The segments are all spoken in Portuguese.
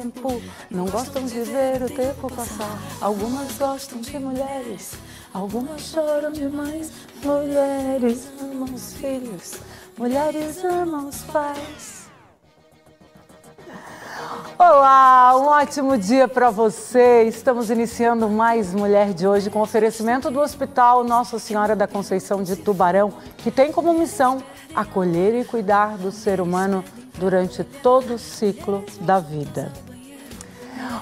tempo, não gostam de ver o tempo passar. Algumas gostam de mulheres, algumas choram demais. Mulheres amam os filhos, mulheres amam os pais. Olá, um ótimo dia para você. Estamos iniciando mais Mulher de Hoje com oferecimento do Hospital Nossa Senhora da Conceição de Tubarão, que tem como missão acolher e cuidar do ser humano durante todo o ciclo da vida.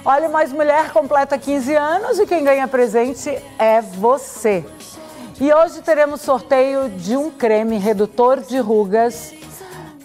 Olha, Mais Mulher completa 15 anos e quem ganha presente é você. E hoje teremos sorteio de um creme redutor de rugas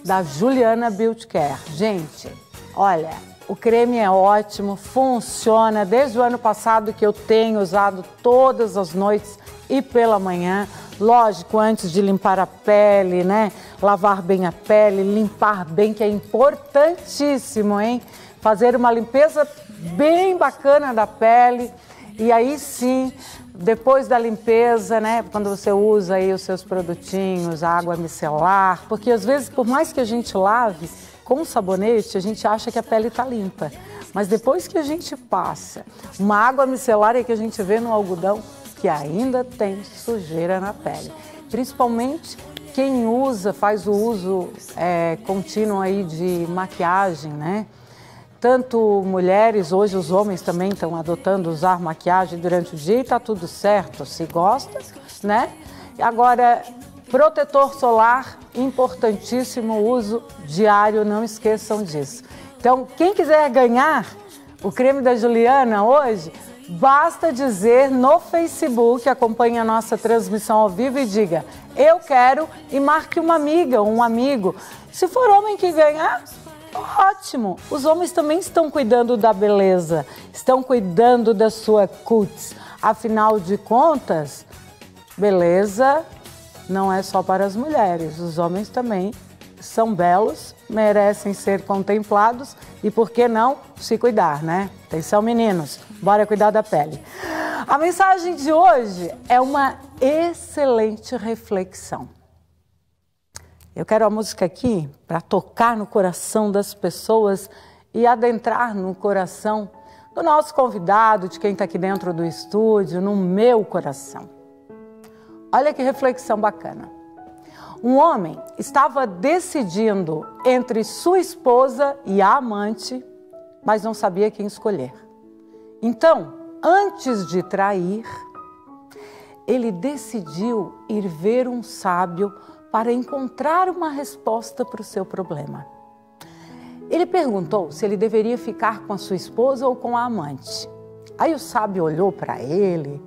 da Juliana Beauty Care. Gente, olha, o creme é ótimo, funciona desde o ano passado que eu tenho usado todas as noites e pela manhã. Lógico, antes de limpar a pele, né? Lavar bem a pele, limpar bem, que é importantíssimo, hein? Fazer uma limpeza bem bacana da pele. E aí sim, depois da limpeza, né? Quando você usa aí os seus produtinhos, a água micelar, porque às vezes, por mais que a gente lave com o sabonete, a gente acha que a pele está limpa. Mas depois que a gente passa uma água micelar é que a gente vê no algodão que ainda tem sujeira na pele. Principalmente quem usa, faz o uso contínuo aí de maquiagem, né? Tanto mulheres, hoje os homens também estão adotando usar maquiagem durante o dia e tá tudo certo, se gosta, né? Agora, protetor solar, importantíssimo, uso diário, não esqueçam disso. Então, quem quiser ganhar o creme da Juliana hoje, basta dizer no Facebook, acompanhe a nossa transmissão ao vivo e diga, eu quero, e marque uma amiga, um amigo. Se for homem que ganhar, ótimo! Os homens também estão cuidando da beleza, estão cuidando da sua cutis. Afinal de contas, beleza não é só para as mulheres, os homens também são belos, merecem ser contemplados e, por que não, se cuidar, né? Atenção, meninos, bora cuidar da pele. A mensagem de hoje é uma excelente reflexão. Eu quero a música aqui para tocar no coração das pessoas e adentrar no coração do nosso convidado, de quem está aqui dentro do estúdio, no meu coração. Olha que reflexão bacana. Um homem estava decidindo entre sua esposa e a amante, mas não sabia quem escolher. Então, antes de trair, ele decidiu ir ver um sábio para encontrar uma resposta para o seu problema. Ele perguntou se ele deveria ficar com a sua esposa ou com a amante. Aí o sábio olhou para ele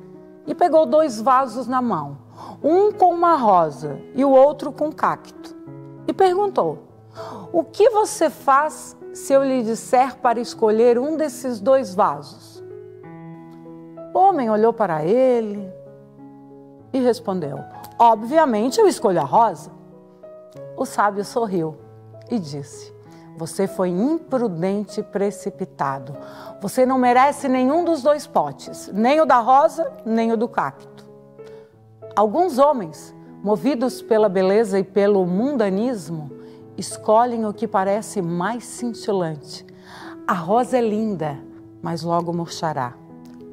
e pegou 2 vasos na mão, um com uma rosa e o outro com um cacto, e perguntou, o que você faz se eu lhe disser para escolher um desses 2 vasos? O homem olhou para ele e respondeu, obviamente eu escolho a rosa. O sábio sorriu e disse, você foi imprudente e precipitado. Você não merece nenhum dos 2 potes, nem o da rosa, nem o do cacto. Alguns homens, movidos pela beleza e pelo mundanismo, escolhem o que parece mais cintilante. A rosa é linda, mas logo murchará.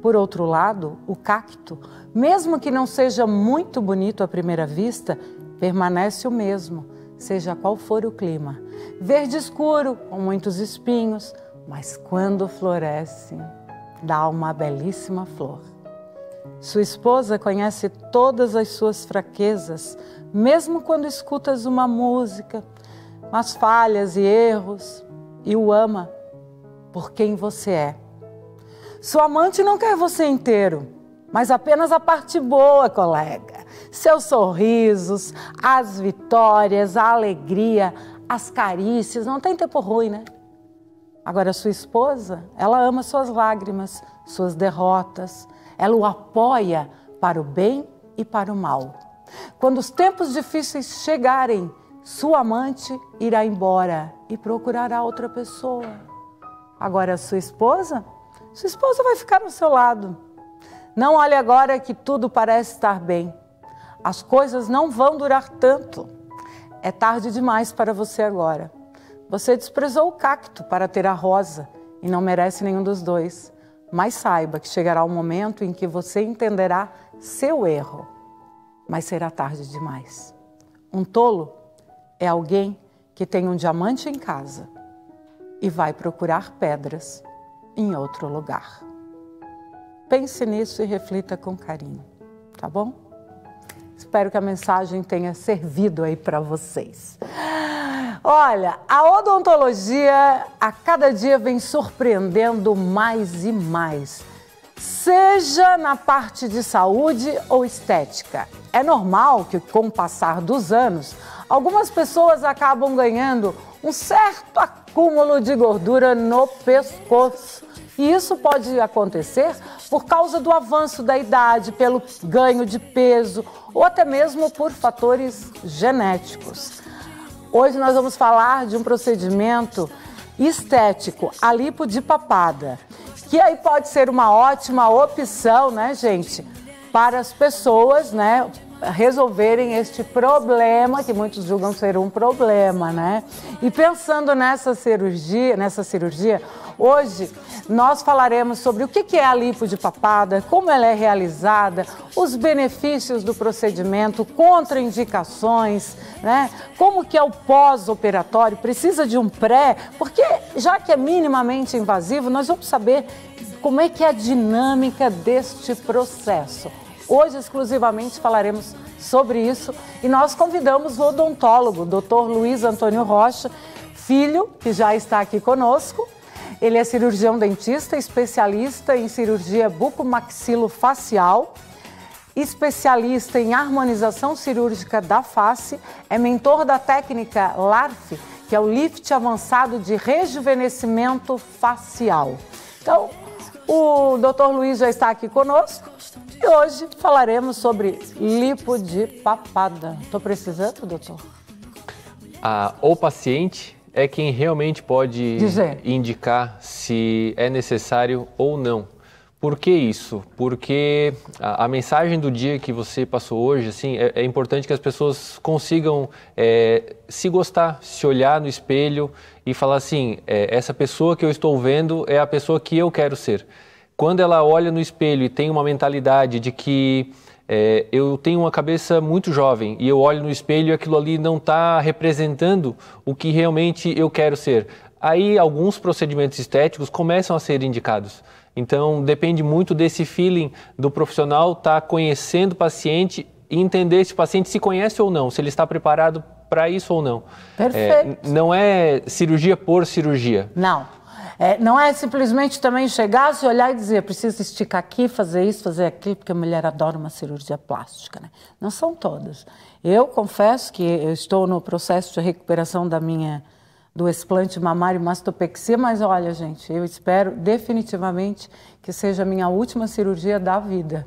Por outro lado, o cacto, mesmo que não seja muito bonito à primeira vista, permanece o mesmo, seja qual for o clima. Verde escuro, com muitos espinhos, mas quando floresce, dá uma belíssima flor. Sua esposa conhece todas as suas fraquezas, mesmo quando escutas uma música, as falhas e erros, e o ama por quem você é. Sua amante não quer você inteiro, mas apenas a parte boa, colega. Seus sorrisos, as vitórias, a alegria, as carícias, não tem tempo ruim, né? Agora, sua esposa, ela ama suas lágrimas, suas derrotas, ela o apoia para o bem e para o mal. Quando os tempos difíceis chegarem, sua amante irá embora e procurará outra pessoa. Agora, sua esposa vai ficar ao seu lado. Não olhe agora que tudo parece estar bem. As coisas não vão durar tanto. É tarde demais para você agora. Você desprezou o cacto para ter a rosa e não merece nenhum dos dois. Mas saiba que chegará um momento em que você entenderá seu erro, mas será tarde demais. Um tolo é alguém que tem um diamante em casa e vai procurar pedras em outro lugar. Pense nisso e reflita com carinho, tá bom? Espero que a mensagem tenha servido aí para vocês. Olha, a odontologia a cada dia vem surpreendendo mais e mais, seja na parte de saúde ou estética. É normal que, com o passar dos anos, algumas pessoas acabam ganhando um certo acúmulo de gordura no pescoço. E isso pode acontecer por causa do avanço da idade, pelo ganho de peso ou até mesmo por fatores genéticos. Hoje nós vamos falar de um procedimento estético, a lipo de papada, que aí pode ser uma ótima opção, né, gente, para as pessoas, né, resolverem este problema, que muitos julgam ser um problema, né? E pensando nessa cirurgia, hoje nós falaremos sobre o que é a lipo de papada, como ela é realizada, os benefícios do procedimento, contraindicações, né? Como que é o pós-operatório, precisa de um pré, porque já que é minimamente invasivo, nós vamos saber como é que é a dinâmica deste processo. Hoje, exclusivamente, falaremos sobre isso e nós convidamos o odontólogo, o Dr. Luiz Antônio Rocha, filho, que já está aqui conosco. Ele é cirurgião dentista, especialista em cirurgia bucomaxilofacial, especialista em harmonização cirúrgica da face, é mentor da técnica LARF, que é o Lift Avançado de Rejuvenescimento Facial. Então, o Dr. Luiz já está aqui conosco e hoje falaremos sobre lipo de papada. Estou precisando, doutor? O paciente é quem realmente pode indicar se é necessário ou não. Por que isso? Porque a mensagem do dia que você passou hoje, assim, é importante que as pessoas consigam se gostar, se olhar no espelho e falar assim, essa pessoa que eu estou vendo é a pessoa que eu quero ser. Quando ela olha no espelho e tem uma mentalidade de que eu tenho uma cabeça muito jovem e eu olho no espelho e aquilo ali não está representando o que realmente eu quero ser, aí alguns procedimentos estéticos começam a ser indicados. Então, depende muito desse feeling do profissional estar conhecendo o paciente e entender se o paciente se conhece ou não, se ele está preparado para isso ou não. Perfeito. Não é cirurgia por cirurgia. Não. Não é simplesmente também chegar, se olhar e dizer, preciso esticar aqui, fazer isso, fazer aquilo, porque a mulher adora uma cirurgia plástica, né? Não são todas. Eu confesso que eu estou no processo de recuperação do explante mamário e mastopexia, mas olha, gente, eu espero definitivamente que seja a minha última cirurgia da vida.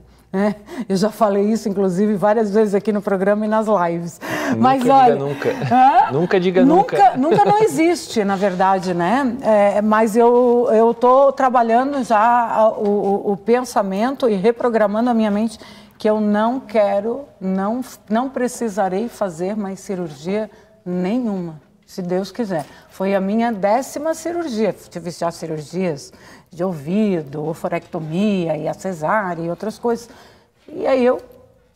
Eu já falei isso, inclusive, várias vezes aqui no programa e nas lives. Nunca diga nunca. Nunca diga nunca. Nunca não existe, na verdade, né? Mas eu estou trabalhando já o pensamento e reprogramando a minha mente que eu não quero, não precisarei fazer mais cirurgia nenhuma. Se Deus quiser. Foi a minha 10ª cirurgia. Tive já cirurgias de ouvido, oforectomia e a cesárea e outras coisas. E aí eu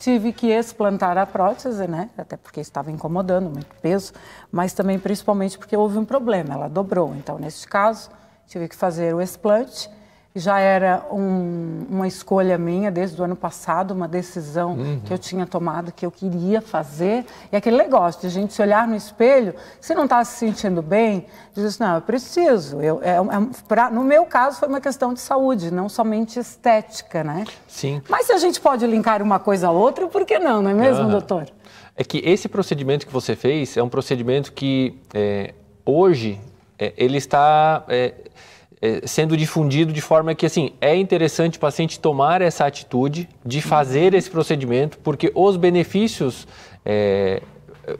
tive que explantar a prótese, né? Até porque estava incomodando, muito peso, mas também principalmente porque houve um problema, ela dobrou. Então, nesse caso, tive que fazer o explante. Já era uma escolha minha desde o ano passado, uma decisão que eu tinha tomado, que eu queria fazer. E aquele negócio de a gente se olhar no espelho, se não está se sentindo bem, diz assim, não, eu preciso. No meu caso, foi uma questão de saúde, não somente estética, né? Sim. Mas se a gente pode linkar uma coisa a outra, por que não é mesmo, doutor? É que esse procedimento que você fez é um procedimento que hoje ele está... sendo difundido de forma que, assim, é interessante o paciente tomar essa atitude de fazer esse procedimento, porque os benefícios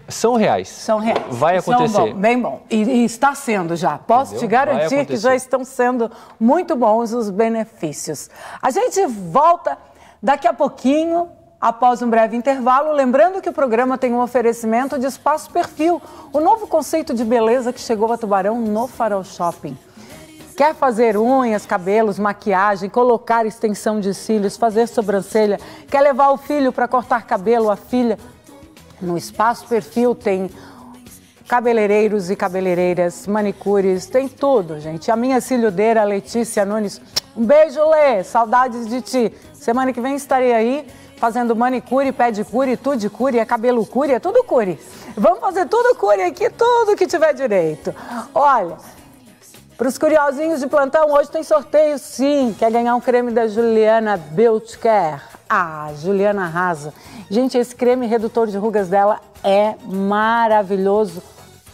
são reais. São reais. Vai acontecer. São bem bom. E está sendo já. Posso te garantir que já estão sendo muito bons os benefícios. A gente volta daqui a pouquinho, após um breve intervalo, lembrando que o programa tem um oferecimento de Espaço Perfil, o novo conceito de beleza que chegou a Tubarão no Farol Shopping. Quer fazer unhas, cabelos, maquiagem, colocar extensão de cílios, fazer sobrancelha? Quer levar o filho para cortar cabelo, a filha? No Espaço Perfil tem cabeleireiros e cabeleireiras, manicures, tem tudo, gente. A minha cilhudeira, Letícia Nunes, um beijo, Lê, saudades de ti. Semana que vem estarei aí fazendo manicure, pedicure, tudicure, é cabelo cure, é tudo cure. Vamos fazer tudo cure aqui, tudo que tiver direito. Olha, para os curiosinhos de plantão, hoje tem sorteio sim. Quer ganhar um creme da Juliana Beauty Care? Ah, Juliana arrasa. Gente, esse creme redutor de rugas dela é maravilhoso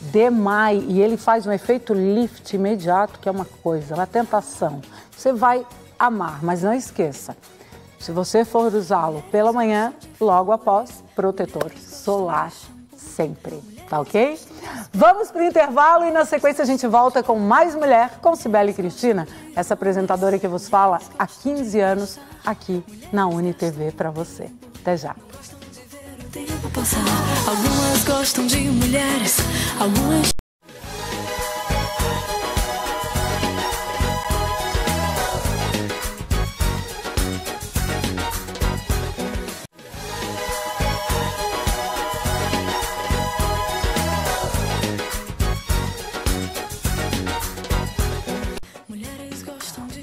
demais. E ele faz um efeito lift imediato, que é uma coisa, uma tentação. Você vai amar, mas não esqueça. Se você for usá-lo pela manhã, logo após, protetor solar sempre, tá ok? Vamos para o intervalo e na sequência a gente volta com mais Mulher com Cibele Cristina, essa apresentadora que vos fala há 15 anos aqui na UniTV para você. Até já. Algumas gostam de mulheres, algumas...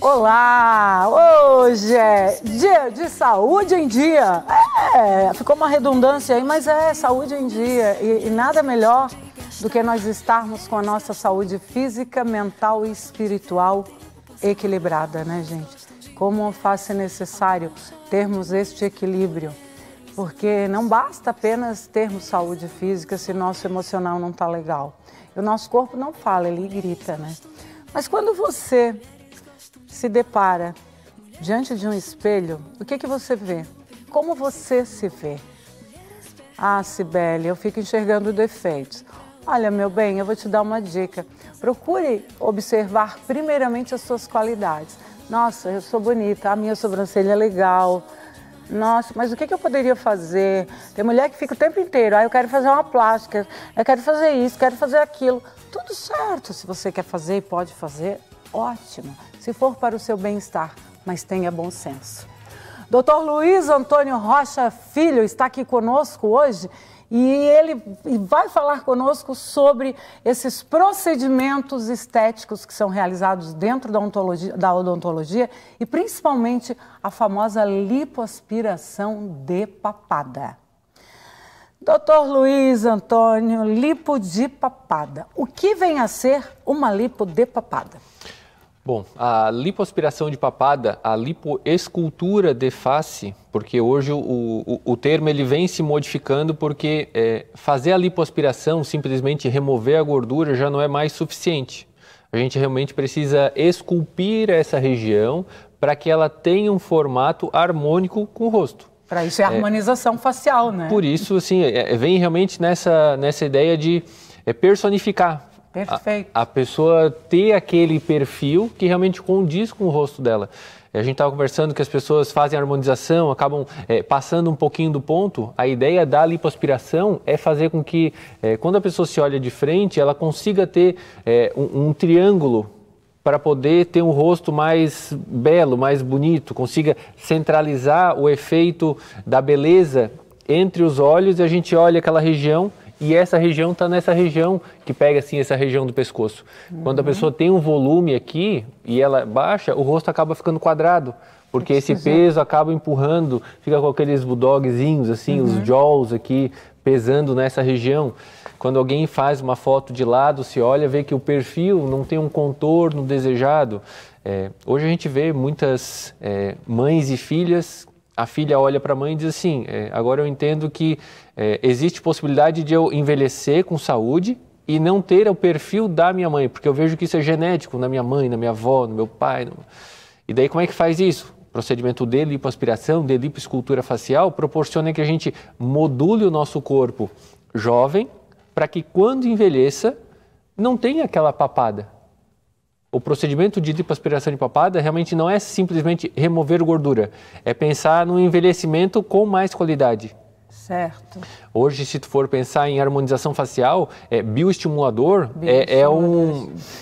Olá! Hoje é dia de saúde em dia. Ficou uma redundância aí, mas é saúde em dia. E nada melhor do que nós estarmos com a nossa saúde física, mental e espiritual equilibrada, né, gente? Como faz-se necessário termos este equilíbrio. Porque não basta apenas termos saúde física se nosso emocional não está legal. E o nosso corpo não fala, ele grita, né? Mas quando você se depara diante de um espelho, o que você vê? Como você se vê? Ah, Cibele, eu fico enxergando defeitos. Olha, meu bem, eu vou te dar uma dica. Procure observar primeiramente as suas qualidades. Nossa, eu sou bonita, a minha sobrancelha é legal. Nossa, mas o que eu poderia fazer? Tem mulher que fica o tempo inteiro, eu quero fazer uma plástica, eu quero fazer isso, quero fazer aquilo. Tudo certo, se você quer fazer e pode fazer, ótimo. Se for para o seu bem-estar, mas tenha bom senso. Dr. Luiz Antônio Rocha Filho está aqui conosco hoje e ele vai falar conosco sobre esses procedimentos estéticos que são realizados dentro da odontologia e principalmente a famosa lipoaspiração de papada. Dr. Luiz Antônio, lipo de papada. O que vem a ser uma lipo de papada? Bom, a lipoaspiração de papada, a lipoescultura de face, porque hoje o termo ele vem se modificando porque fazer a lipoaspiração, simplesmente remover a gordura, já não é mais suficiente. A gente realmente precisa esculpir essa região para que ela tenha um formato harmônico com o rosto. Para isso é harmonização facial, né? Por isso, assim, vem realmente nessa ideia de personificar. Perfeito. A pessoa ter aquele perfil que realmente condiz com o rosto dela. A gente estava conversando que as pessoas fazem harmonização, acabam passando um pouquinho do ponto. A ideia da lipoaspiração é fazer com que, quando a pessoa se olha de frente, ela consiga ter um triângulo para poder ter um rosto mais belo, mais bonito, consiga centralizar o efeito da beleza entre os olhos e a gente olha aquela região. E essa região está nessa região que pega assim essa região do pescoço. Quando a pessoa tem um volume aqui e ela baixa, o rosto acaba ficando quadrado, porque esse peso acaba empurrando, fica com aqueles bulldogzinhos assim, os jaws aqui pesando nessa região. Quando alguém faz uma foto de lado, se olha, vê que o perfil não tem um contorno desejado. Hoje a gente vê muitas mães e filhas. A filha olha para a mãe e diz assim, agora eu entendo que existe possibilidade de eu envelhecer com saúde e não ter o perfil da minha mãe, porque eu vejo que isso é genético na minha mãe, na minha avó, no meu pai. E daí como é que faz isso? O procedimento de lipoaspiração, de lipoescultura facial, proporciona que a gente module o nosso corpo jovem para que quando envelheça não tenha aquela papada. O procedimento de lipoaspiração de papada realmente não é simplesmente remover gordura, é pensar no envelhecimento com mais qualidade. Certo. Hoje, se tu for pensar em harmonização facial, bioestimulador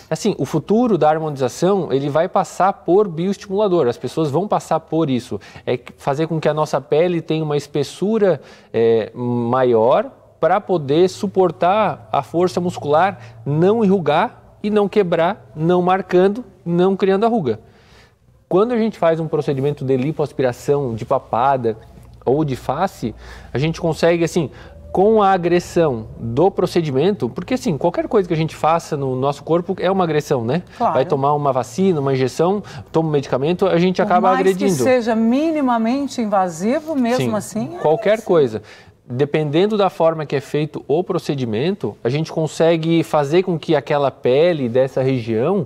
assim, o futuro da harmonização, ele vai passar por bioestimulador, as pessoas vão passar por isso. É fazer com que a nossa pele tenha uma espessura maior para poder suportar a força muscular, não enrugar e não quebrar, não marcando, não criando arruga. Quando a gente faz um procedimento de lipoaspiração, de papada ou de face, a gente consegue, assim, com a agressão do procedimento, porque, assim, qualquer coisa que a gente faça no nosso corpo é uma agressão, né? Claro. Vai tomar uma vacina, uma injeção, toma um medicamento, a gente acaba agredindo. Por mais que seja minimamente invasivo, mesmo assim... Qualquer coisa. Dependendo da forma que é feito o procedimento, a gente consegue fazer com que aquela pele dessa região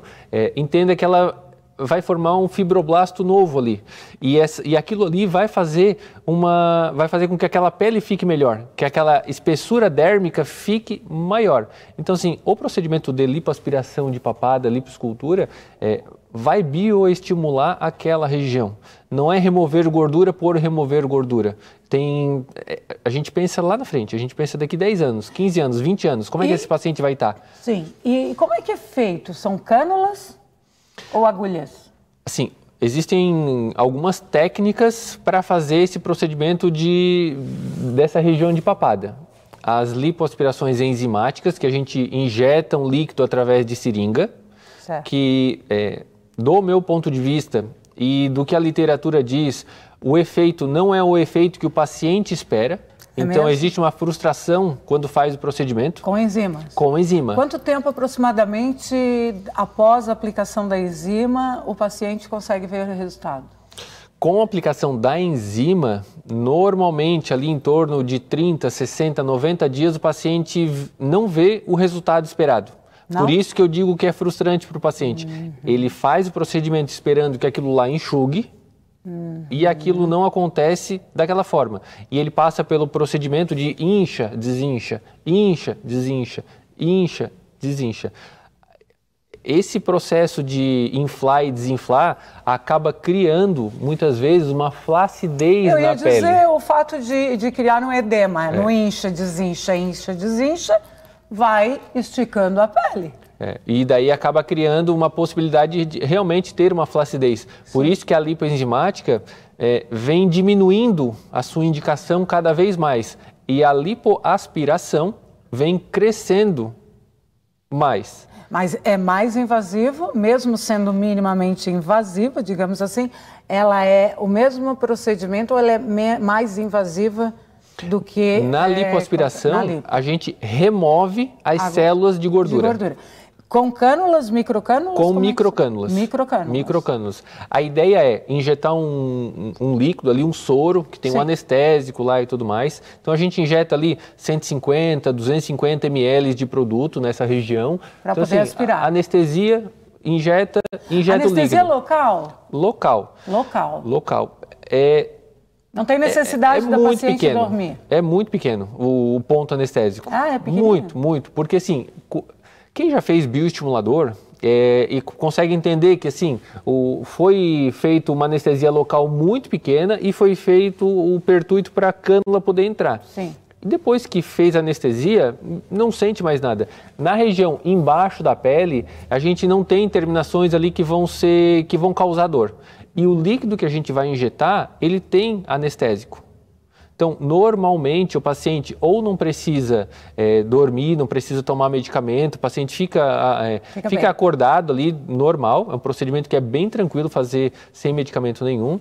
entenda que ela vai formar um fibroblasto novo ali. E aquilo ali vai fazer com que aquela pele fique melhor, que aquela espessura dérmica fique maior. Então, assim, o procedimento de lipoaspiração de papada, lipoescultura, vai bioestimular aquela região. Não é remover gordura por remover gordura. A gente pensa lá na frente, a gente pensa daqui 10 anos, 15 anos, 20 anos, como é que esse paciente vai estar? Sim, e como é que é feito? São cânulas ou agulhas? Assim, existem algumas técnicas para fazer esse procedimento dessa região de papada. As lipoaspirações enzimáticas, que a gente injeta um líquido através de seringa, certo. Que, do meu ponto de vista e do que a literatura diz, o efeito não é o efeito que o paciente espera. Então, existe uma frustração quando faz o procedimento. Com enzimas? Com enzima. Quanto tempo, aproximadamente, após a aplicação da enzima, o paciente consegue ver o resultado? Com a aplicação da enzima, normalmente, ali em torno de 30, 60, 90 dias, o paciente não vê o resultado esperado. Não? Por isso que eu digo que é frustrante para o paciente. Ele faz o procedimento esperando que aquilo lá enxugue, e aquilo não acontece daquela forma. E ele passa pelo procedimento de incha, desincha, incha, desincha, incha, desincha. Esse processo de inflar e desinflar acaba criando, muitas vezes, uma flacidez na pele. Eu ia dizer o fato de criar um edema. No incha, desincha, incha, desincha, vai esticando a pele. E daí acaba criando uma possibilidade de realmente ter uma flacidez. Sim. Por isso que a lipoenzimática vem diminuindo a sua indicação cada vez mais. E a lipoaspiração vem crescendo mais. Mas é mais invasivo, mesmo sendo minimamente invasiva, digamos assim, ela é o mesmo procedimento ou ela é mais invasiva do que... Na lipoaspiração, a gente remove as células de gordura. Com cânulas, microcânulas? Com microcânulas. Microcânulas. A ideia é injetar um líquido ali, um soro, que tem um anestésico lá e tudo mais. Então a gente injeta ali 150, 250 ml de produto nessa região. Para poder aspirar. Anestesia, injeta o líquido. Anestesia local? Local. Não tem necessidade da paciente dormir? É muito pequeno o ponto anestésico. É pequeno? Muito. Porque assim... Quem já fez bioestimulador e consegue entender que assim, foi feito uma anestesia local muito pequena e foi feito o pertuito para a cânula poder entrar. Sim. E depois que fez a anestesia, não sente mais nada. Na região embaixo da pele, a gente não tem terminações ali que vão causar dor. E o líquido que a gente vai injetar, ele tem anestésico. Então, normalmente, o paciente ou não precisa dormir, não precisa tomar medicamento, o paciente fica acordado ali, normal, é um procedimento que é bem tranquilo fazer sem medicamento nenhum.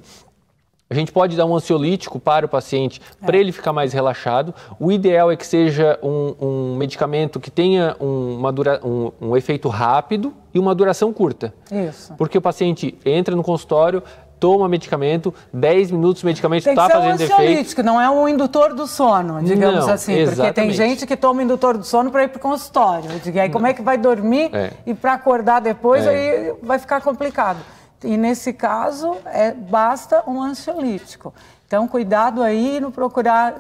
A gente pode dar um ansiolítico para o paciente, para ele ficar mais relaxado. O ideal é que seja um medicamento que tenha um efeito rápido e uma duração curta. Isso. Porque o paciente entra no consultório, toma medicamento, 10 minutos o medicamento está fazendo efeito. Tem que ser um ansiolítico, não é um indutor do sono, digamos assim. Exatamente. Porque tem gente que toma indutor do sono para ir para o consultório. Aí como é que vai dormir e para acordar depois, aí vai ficar complicado. E nesse caso, basta um ansiolítico. Então, cuidado aí no procurar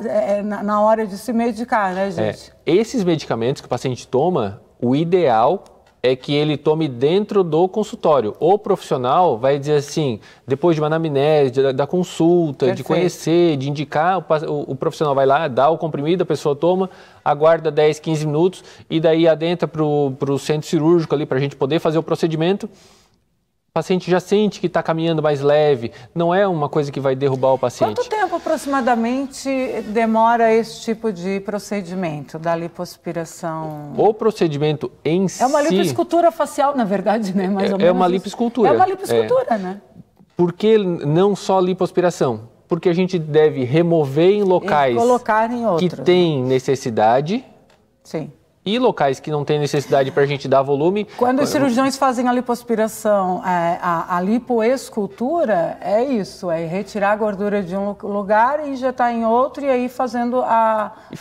na hora de se medicar, né, gente? Esses medicamentos que o paciente toma, o ideal é que ele tome dentro do consultório. O profissional vai dizer assim, depois de uma anamnese, da consulta, de conhecer, de indicar, o profissional vai lá, dá o comprimido, a pessoa toma, aguarda 10, 15 minutos e daí adentra para o centro cirúrgico ali para a gente poder fazer o procedimento. O paciente já sente que está caminhando mais leve, não é uma coisa que vai derrubar o paciente. Quanto tempo aproximadamente demora esse tipo de procedimento da lipoaspiração? O procedimento em si... É uma lipoescultura facial, na verdade, né? Mais ou menos. É uma lipoescultura. É uma lipoescultura, né? Por que não só lipoaspiração? Porque a gente deve remover em locais que têm necessidade. Sim. E locais que não têm necessidade para a gente dar volume. Quando os cirurgiões fazem a lipoaspiração, a lipoescultura é isso, é retirar a gordura de um lugar e injetar em outro e aí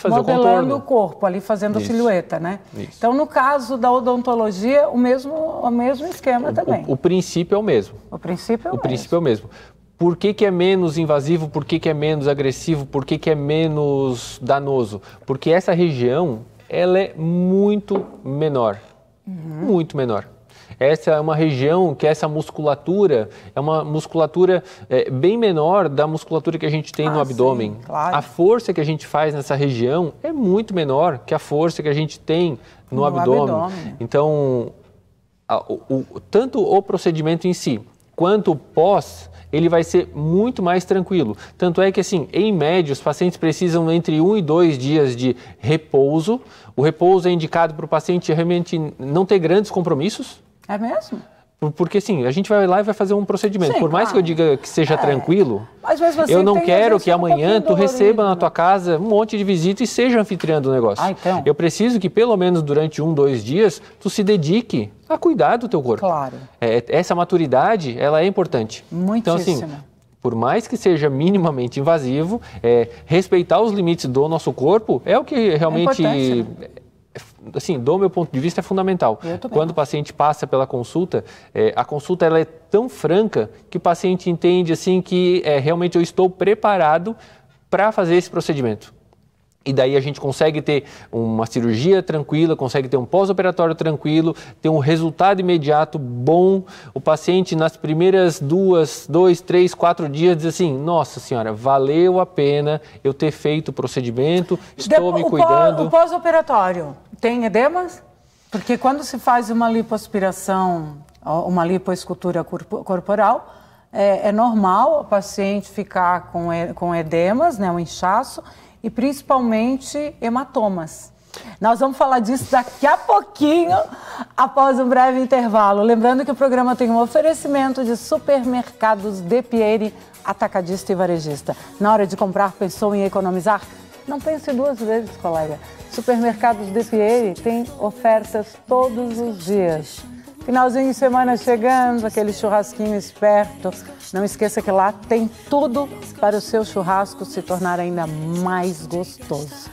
modelando o corpo, ali fazendo a silhueta, né? Isso. Então, no caso da odontologia, o mesmo esquema também. O princípio é o mesmo. O princípio é o princípio é o mesmo. Por que é menos invasivo? Por que é menos agressivo? Por que é menos danoso? Porque essa região... ela é muito menor, muito menor. Essa é uma região que essa musculatura é uma musculatura bem menor da musculatura que a gente tem no abdômen. Sim, claro. A força que a gente faz nessa região é muito menor que a força que a gente tem no abdômen. Então, tanto o procedimento em si, quanto o pós, ele vai ser muito mais tranquilo. Tanto é que, assim, em média, os pacientes precisam entre 1 e 2 dias de repouso. O repouso é indicado para o paciente realmente não ter grandes compromissos. É mesmo? Porque, assim, a gente vai lá e vai fazer um procedimento. Sim, por mais que eu diga que seja tranquilo, mas mesmo assim, eu não quero que amanhã tu receba na tua casa um monte de visita e seja anfitriã do negócio. Então. Eu preciso que, pelo menos durante 1, 2 dias, tu se dedique a cuidar do teu corpo. Claro. Essa maturidade, ela é importante. Muitíssimo. Então, assim, por mais que seja minimamente invasivo, respeitar os limites do nosso corpo é o que realmente... assim, do meu ponto de vista, é fundamental. Quando o paciente passa pela consulta, a consulta ela é tão franca que o paciente entende assim que realmente eu estou preparado para fazer esse procedimento. E daí a gente consegue ter uma cirurgia tranquila, consegue ter um pós-operatório tranquilo, ter um resultado imediato bom. O paciente nas primeiras 2, 3, 4 dias diz assim, nossa senhora, valeu a pena eu ter feito o procedimento, estou me cuidando. O pós-operatório tem edemas? Porque quando se faz uma lipoaspiração, uma lipoescultura corporal, é normal o paciente ficar com edemas, né, um inchaço, e principalmente hematomas. Nós vamos falar disso daqui a pouquinho, após um breve intervalo. Lembrando que o programa tem um oferecimento de Supermercados De Pieri, atacadista e varejista. Na hora de comprar, pensou em economizar? Não pense 2 vezes, colega. Supermercados De Pieri tem ofertas todos os dias. Finalzinho de semana chegando, aquele churrasquinho esperto. Não esqueça que lá tem tudo para o seu churrasco se tornar ainda mais gostoso.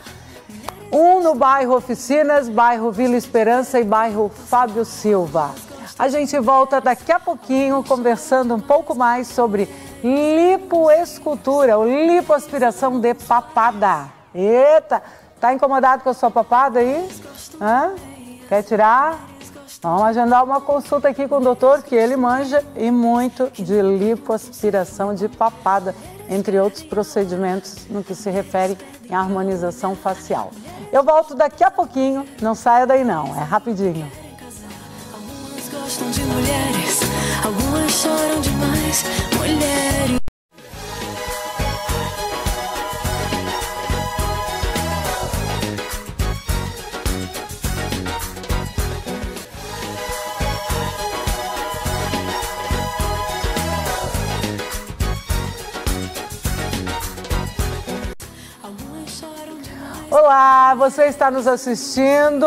Um no bairro Oficinas, bairro Vila Esperança e bairro Fábio Silva. A gente volta daqui a pouquinho conversando um pouco mais sobre lipoescultura, ou lipoaspiração de papada. Eita, tá incomodado com a sua papada aí? Quer tirar? Vamos agendar uma consulta aqui com o doutor, que ele manja e muito de lipoaspiração de papada, entre outros procedimentos no que se refere em harmonização facial. Eu volto daqui a pouquinho, não saia daí não, é rapidinho. Algumas gostam de mulheres, algumas choram demais, mulheres. Olá, você está nos assistindo,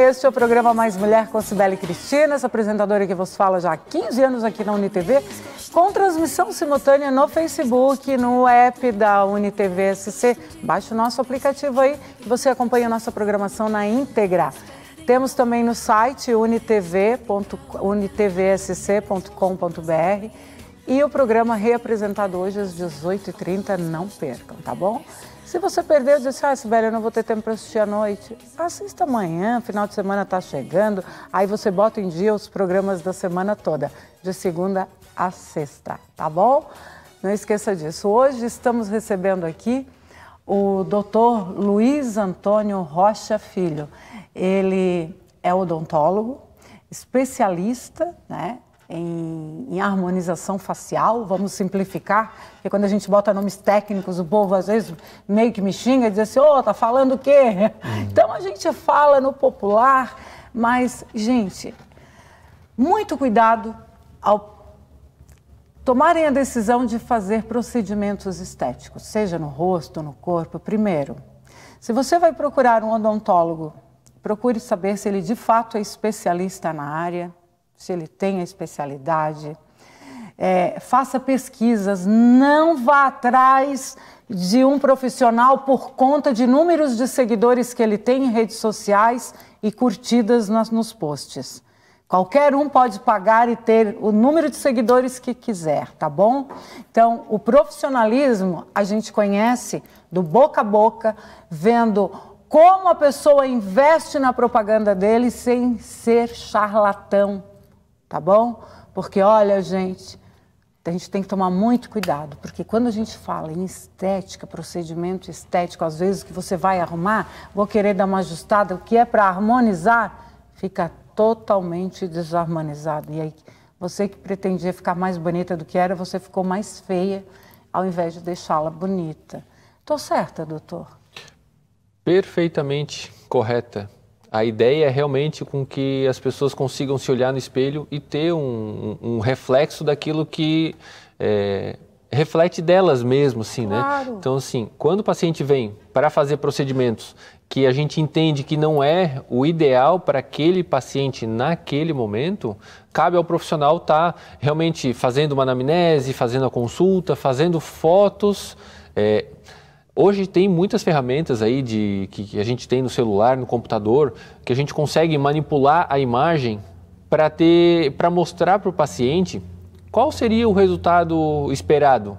este é o programa Mais Mulher com Cibele Cristina, essa apresentadora que vos fala já há 15 anos aqui na UniTV, com transmissão simultânea no Facebook, no app da UniTV SC. Baixe o nosso aplicativo aí, que você acompanha a nossa programação na íntegra. Temos também no site unitvsc.com.br E o programa reapresentado hoje às 18h30, não percam, tá bom? Se você perdeu, disse, Sibeli, eu não vou ter tempo para assistir à noite. Assista amanhã, final de semana está chegando, aí você bota em dia os programas da semana toda, de segunda a sexta, tá bom? Não esqueça disso. Hoje estamos recebendo aqui o Dr. Luiz Antônio Rocha Filho. Ele é odontólogo, especialista, né? Em harmonização facial, vamos simplificar, porque quando a gente bota nomes técnicos, o povo às vezes meio que me xinga e diz assim, tá falando o quê? Então a gente fala no popular, mas, gente, muito cuidado ao tomarem a decisão de fazer procedimentos estéticos, seja no rosto, no corpo. Primeiro, se você vai procurar um odontólogo, procure saber se ele de fato é especialista na área, se ele tem a especialidade, faça pesquisas, não vá atrás de um profissional por conta de números de seguidores que ele tem em redes sociais e curtidas nos posts. Qualquer um pode pagar e ter o número de seguidores que quiser, tá bom? Então, o profissionalismo a gente conhece do boca a boca, vendo como a pessoa investe na propaganda dele sem ser charlatão. Tá bom? Porque, olha, gente tem que tomar muito cuidado, porque quando a gente fala em estética, procedimento estético, às vezes que você vai arrumar, vou querer dar uma ajustada, o que é para harmonizar, fica totalmente desarmonizado. E aí, você que pretendia ficar mais bonita do que era, você ficou mais feia, ao invés de deixá-la bonita. Tô certa, doutor? Perfeitamente correta. A ideia é realmente com que as pessoas consigam se olhar no espelho e ter um reflexo daquilo que reflete delas mesmo, assim, claro. Né? Então, assim, quando o paciente vem para fazer procedimentos que a gente entende que não é o ideal para aquele paciente naquele momento, cabe ao profissional estar realmente fazendo uma anamnese, fazendo a consulta, fazendo fotos. Hoje tem muitas ferramentas aí que a gente tem no celular, no computador, que a gente consegue manipular a imagem para mostrar para o paciente qual seria o resultado esperado.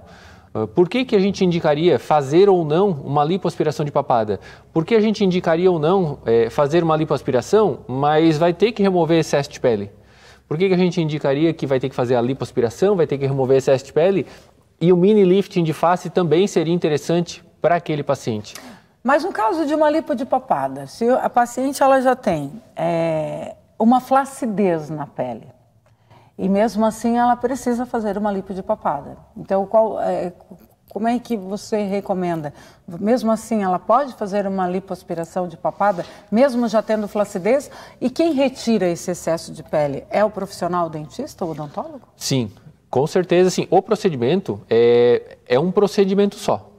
Por que a gente indicaria fazer ou não uma lipoaspiração de papada? Por que a gente indicaria ou não fazer uma lipoaspiração, mas vai ter que remover excesso de pele? Por que a gente indicaria que vai ter que fazer a lipoaspiração, vai ter que remover excesso de pele? E o mini lifting de face também seria interessante para aquele paciente. Mas no caso de uma lipo de papada, se a paciente ela já tem uma flacidez na pele e mesmo assim ela precisa fazer uma lipo de papada, então como é que você recomenda? Mesmo assim ela pode fazer uma lipoaspiração de papada, mesmo já tendo flacidez? E quem retira esse excesso de pele? É o profissional dentista, o odontólogo? Sim, com certeza sim. O procedimento é um procedimento só.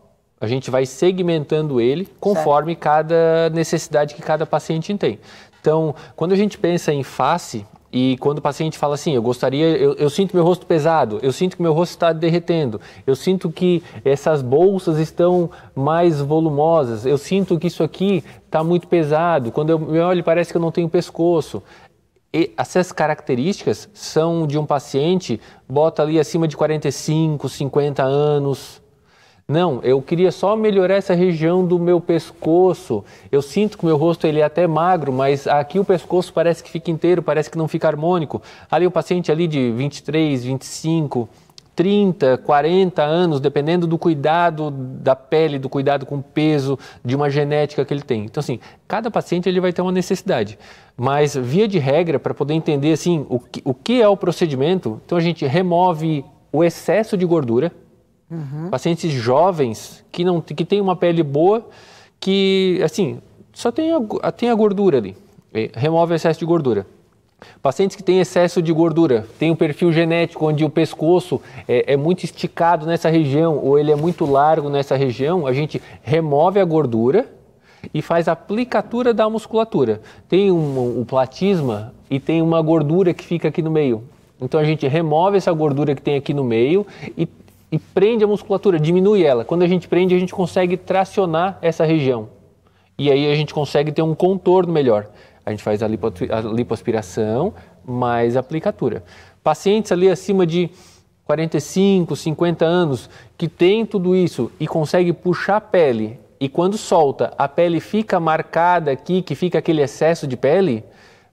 A gente vai segmentando ele conforme cada necessidade que cada paciente tem. Então, quando a gente pensa em face e quando o paciente fala assim, eu sinto meu rosto pesado, eu sinto que meu rosto está derretendo, eu sinto que essas bolsas estão mais volumosas, eu sinto que isso aqui está muito pesado, quando eu me olho parece que eu não tenho pescoço. E essas características são de um paciente, bota ali acima de 45, 50 anos. Não, eu queria só melhorar essa região do meu pescoço. Eu sinto que o meu rosto ele é até magro, mas aqui o pescoço parece que fica inteiro, parece que não fica harmônico. Ali o paciente ali de 23, 25, 30, 40 anos, dependendo do cuidado da pele, do cuidado com o peso, de uma genética que ele tem. Então, assim, cada paciente ele vai ter uma necessidade. Mas, via de regra, para poder entender assim, o que é o procedimento, então a gente remove o excesso de gordura. Pacientes jovens que têm uma pele boa, que assim, só tem a gordura ali, remove o excesso de gordura. Pacientes que têm excesso de gordura, tem um perfil genético onde o pescoço é muito esticado nessa região ou ele é muito largo nessa região, a gente remove a gordura e faz a aplicatura da musculatura. Tem um platisma e tem uma gordura que fica aqui no meio. Então a gente remove essa gordura que tem aqui no meio e prende a musculatura, diminui ela. Quando a gente prende, a gente consegue tracionar essa região. E aí a gente consegue ter um contorno melhor. A gente faz a lipoaspiração mais a aplicatura. Pacientes ali acima de 45, 50 anos, que tem tudo isso e consegue puxar a pele, e quando solta, a pele fica marcada aqui, que fica aquele excesso de pele,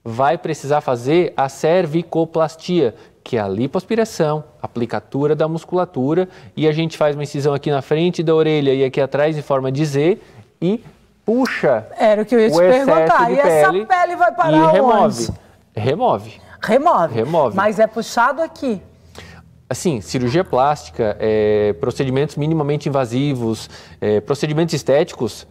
vai precisar fazer a cervicoplastia, que é a lipoaspiração, aplicatura da musculatura, e a gente faz uma incisão aqui na frente da orelha e aqui atrás em forma de Z e puxa. Era o que eu ia te perguntar. E essa pele vai parar onde? Remove. Mas é puxado aqui. Assim, cirurgia plástica, procedimentos minimamente invasivos, procedimentos estéticos,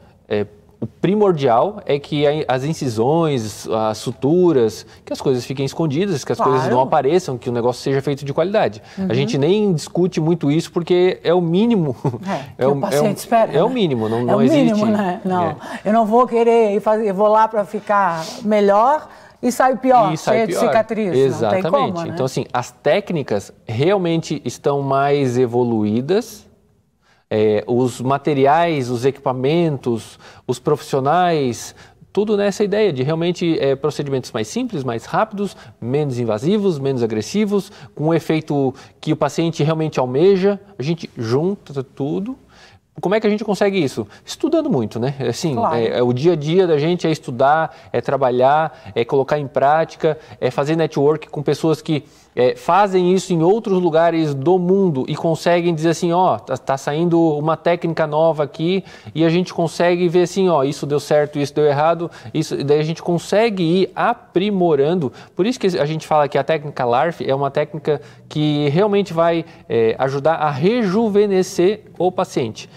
o primordial é que as incisões, as suturas, que as coisas fiquem escondidas, que as coisas não apareçam, que o negócio seja feito de qualidade. A gente nem discute muito isso porque é o mínimo. O paciente espera. É o mínimo, não existe. É o mínimo, né? Não, eu não vou querer ir fazer, eu vou lá para ficar melhor e sai pior, cheio de cicatriz. Exatamente. Não tem como, né? Então, assim, as técnicas realmente estão mais evoluídas. Os materiais, os equipamentos, os profissionais, tudo nessa ideia de realmente procedimentos mais simples, mais rápidos, menos invasivos, menos agressivos, com um efeito que o paciente realmente almeja. A gente junta tudo. Como é que a gente consegue isso? Estudando muito, né? Assim, claro. O dia a dia da gente é estudar, é trabalhar, é colocar em prática, é fazer network com pessoas que fazem isso em outros lugares do mundo e conseguem dizer assim, tá saindo uma técnica nova aqui e a gente consegue ver assim, isso deu certo, isso deu errado, daí a gente consegue ir aprimorando. Por isso que a gente fala que a técnica LARF é uma técnica que realmente vai ajudar a rejuvenescer o paciente.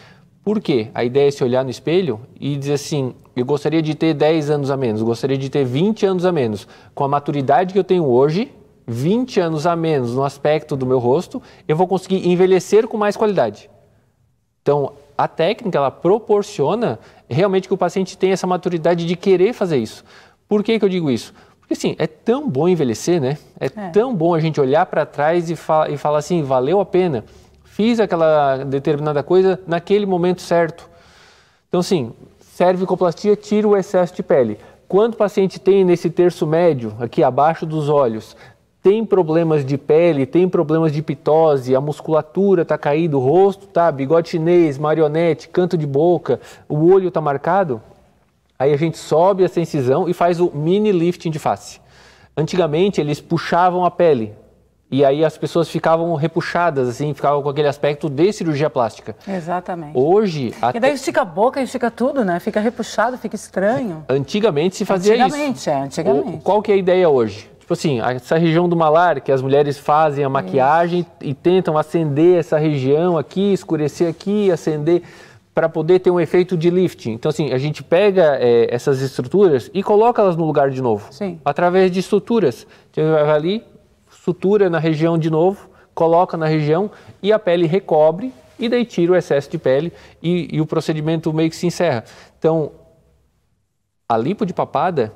Por quê? A ideia é se olhar no espelho e dizer assim, eu gostaria de ter 10 anos a menos, gostaria de ter 20 anos a menos. Com a maturidade que eu tenho hoje, 20 anos a menos no aspecto do meu rosto, eu vou conseguir envelhecer com mais qualidade. Então, a técnica, ela proporciona realmente que o paciente tenha essa maturidade de querer fazer isso. Por que eu digo isso? Porque, assim, é tão bom envelhecer, né? É tão bom a gente olhar para trás e falar assim, valeu a pena. Fiz aquela determinada coisa naquele momento certo. Então, assim, cervicoplastia tira o excesso de pele. Quando o paciente tem nesse terço médio, aqui abaixo dos olhos, tem problemas de pele, tem problemas de pitose, a musculatura está caída, o rosto tá, bigode chinês, marionete, canto de boca, o olho está marcado, aí a gente sobe essa incisão e faz o mini lifting de face. Antigamente eles puxavam a pele e aí as pessoas ficavam repuxadas, assim, ficavam com aquele aspecto de cirurgia plástica. Exatamente. Hoje... E daí estica a boca, estica tudo, né? Fica repuxado, fica estranho. Antigamente se fazia isso. Antigamente. Qual que é a ideia hoje? Tipo assim, essa região do malar, que as mulheres fazem a maquiagem e tentam acender essa região aqui, escurecer aqui, acender, para poder ter um efeito de lifting. Então, assim, a gente pega essas estruturas e coloca elas no lugar de novo. Sim. Através de suturas. Então, vai ali, sutura na região de novo, coloca na região e a pele recobre e daí tira o excesso de pele e o procedimento meio que se encerra. Então, a lipo de papada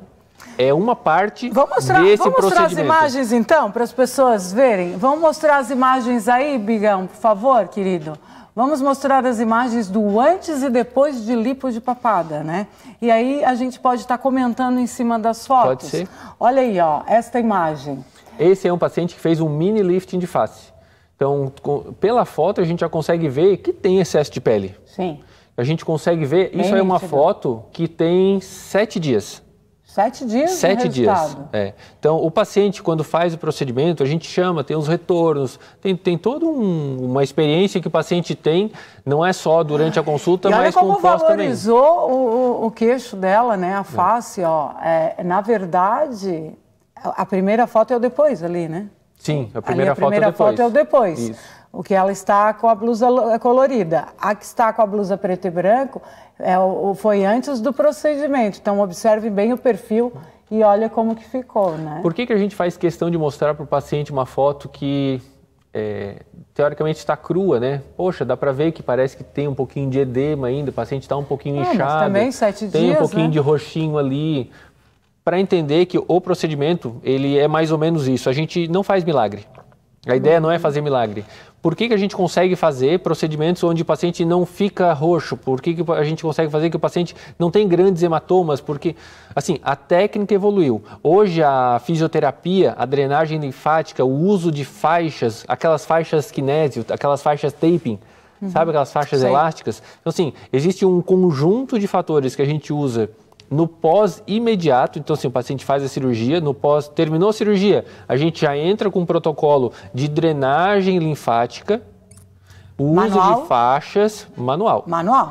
é uma parte desse procedimento. Vamos mostrar as imagens, então, para as pessoas verem? Vamos mostrar as imagens aí, Bigão, por favor, querido? Vamos mostrar as imagens do antes e depois de lipo de papada, né? E aí a gente pode estar comentando em cima das fotos. Pode ser. Olha aí, esta imagem. Esse é um paciente que fez um mini lifting de face. Então, pela foto, a gente já consegue ver que tem excesso de pele. Sim. A gente consegue ver, isso é uma foto que tem 7 dias. 7 dias? 7 dias. Então, o paciente, quando faz o procedimento, a gente chama, tem os retornos, tem toda uma experiência que o paciente tem, não é só durante a consulta, mas com o pós também. Valorizou o queixo dela, né? A face, na verdade, a primeira foto é o depois ali, né? Sim, a primeira foto é o depois. Isso. O que ela está com a blusa colorida. A que está com a blusa preto e branco foi antes do procedimento. Então, observe bem o perfil e olha como que ficou, né? Por que a gente faz questão de mostrar para o paciente uma foto que, teoricamente, está crua, né? Poxa, dá para ver que parece que tem um pouquinho de edema ainda, o paciente está um pouquinho inchado. Mas também 7 dias, tem um pouquinho de roxinho ali. Para entender que o procedimento, ele é mais ou menos isso. A gente não faz milagre. A ideia não é fazer milagre. Por que a gente consegue fazer procedimentos onde o paciente não fica roxo? Por que a gente consegue fazer que o paciente não tem grandes hematomas? Porque, assim, a técnica evoluiu. Hoje a fisioterapia, a drenagem linfática, o uso de faixas, aquelas faixas kinésio, aquelas faixas taping, sabe aquelas faixas elásticas? Então, assim, existe um conjunto de fatores que a gente usa no pós-imediato. Então, assim, o paciente faz a cirurgia, no pós, terminou a cirurgia, a gente já entra com um protocolo de drenagem linfática, o uso de faixas, manual,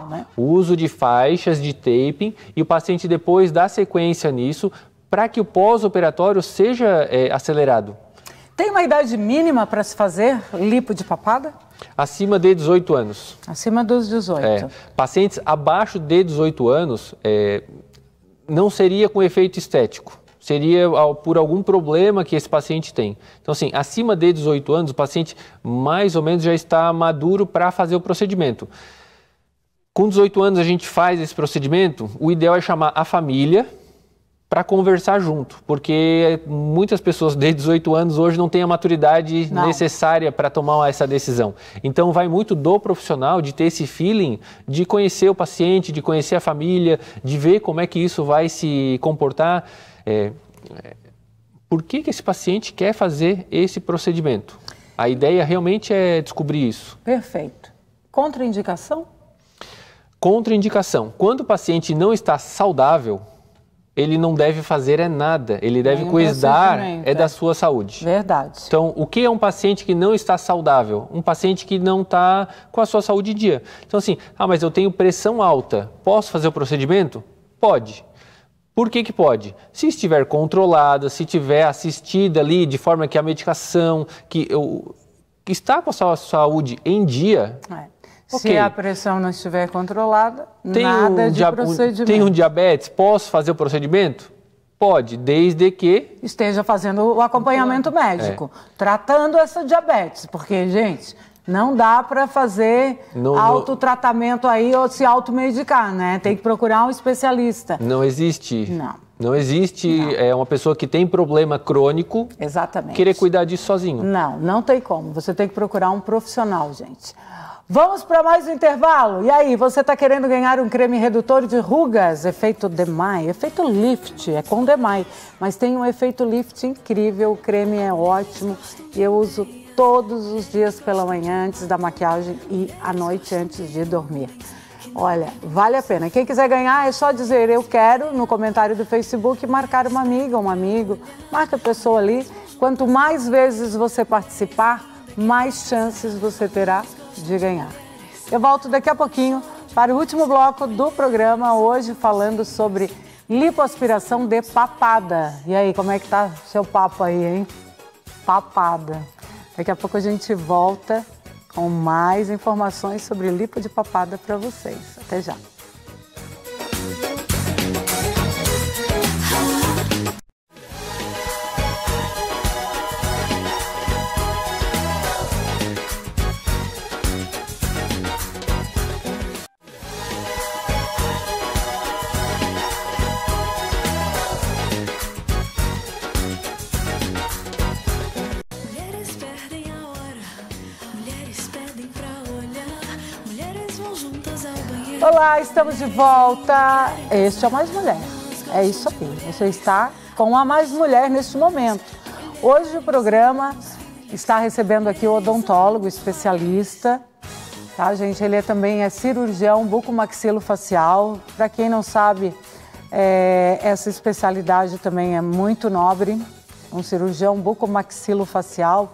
né? O uso de faixas de taping, e o paciente depois dá sequência nisso para que o pós-operatório seja acelerado. Tem uma idade mínima para se fazer lipo de papada? Acima de 18 anos. Acima dos 18. Pacientes abaixo de 18 anos, não seria com efeito estético, seria por algum problema que esse paciente tem. Então, assim, acima de 18 anos, o paciente mais ou menos já está maduro para fazer o procedimento. Com 18 anos a gente faz esse procedimento, o ideal é chamar a família para conversar junto, porque muitas pessoas de 18 anos hoje não têm a maturidade necessária para tomar essa decisão. Então vai muito do profissional de ter esse feeling de conhecer o paciente, de conhecer a família, de ver como é que isso vai se comportar. Por que esse paciente quer fazer esse procedimento? A ideia realmente é descobrir isso. Perfeito. Contraindicação? Contraindicação. Quando o paciente não está saudável, ele não deve fazer nada, ele deve cuidar da sua saúde. Verdade. Então, o que é um paciente que não está saudável? Um paciente que não está com a sua saúde em dia. Então, assim, mas eu tenho pressão alta, posso fazer o procedimento? Pode. Por que pode? Se estiver controlada, se estiver assistida ali de forma que a medicação, que está com a sua saúde em dia... Se a pressão não estiver controlada, nada de procedimento. Tem um diabetes, posso fazer o procedimento? Pode, desde que... esteja fazendo o acompanhamento médico, tratando essa diabetes. Porque, gente, não dá para fazer autotratamento aí ou se automedicar, né? Tem que procurar um especialista. Não existe. Não existe uma pessoa que tem problema crônico querer cuidar disso sozinho. Não tem como. Você tem que procurar um profissional, gente. Vamos para mais um intervalo. E aí, você está querendo ganhar um creme redutor de rugas? Efeito Demai, efeito lift, é com Demai. Mas tem um efeito lift incrível, o creme é ótimo. E eu uso todos os dias pela manhã, antes da maquiagem e à noite antes de dormir. Olha, vale a pena. Quem quiser ganhar é só dizer eu quero no comentário do Facebook, marcar uma amiga, um amigo, marca a pessoa ali. Quanto mais vezes você participar, mais chances você terá de ganhar. Eu volto daqui a pouquinho para o último bloco do programa, hoje falando sobre lipoaspiração de papada. E aí, como é que tá seu papo aí, hein? Papada. Daqui a pouco a gente volta com mais informações sobre lipo de papada para vocês. Até já. Olá, estamos de volta. Este é o Mais Mulher. É isso aí. Você está com a Mais Mulher neste momento. Hoje o programa está recebendo aqui o odontólogo especialista, tá, gente? Ele também é cirurgião bucomaxilofacial. Para quem não sabe, essa especialidade também é muito nobre. Um cirurgião bucomaxilofacial.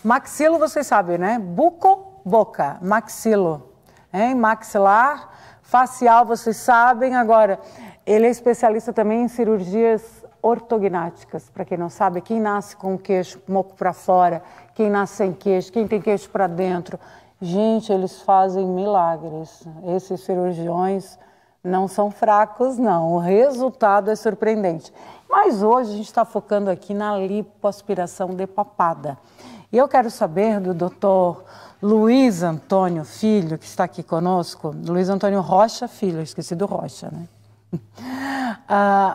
Maxilo, vocês sabem, né? Buco, boca. Maxilo, hein? Maxilar. Facial, vocês sabem. Agora, ele é especialista também em cirurgias ortognáticas. Para quem não sabe, quem nasce com o queixo moco para fora, quem nasce sem queixo, quem tem queixo para dentro. Gente, eles fazem milagres. Esses cirurgiões não são fracos, não. O resultado é surpreendente. Mas hoje a gente está focando aqui na lipoaspiração de papada. E eu quero saber do doutor Luiz Antônio Filho, que está aqui conosco. Luiz Antônio Rocha Filho, eu esqueci do Rocha, né?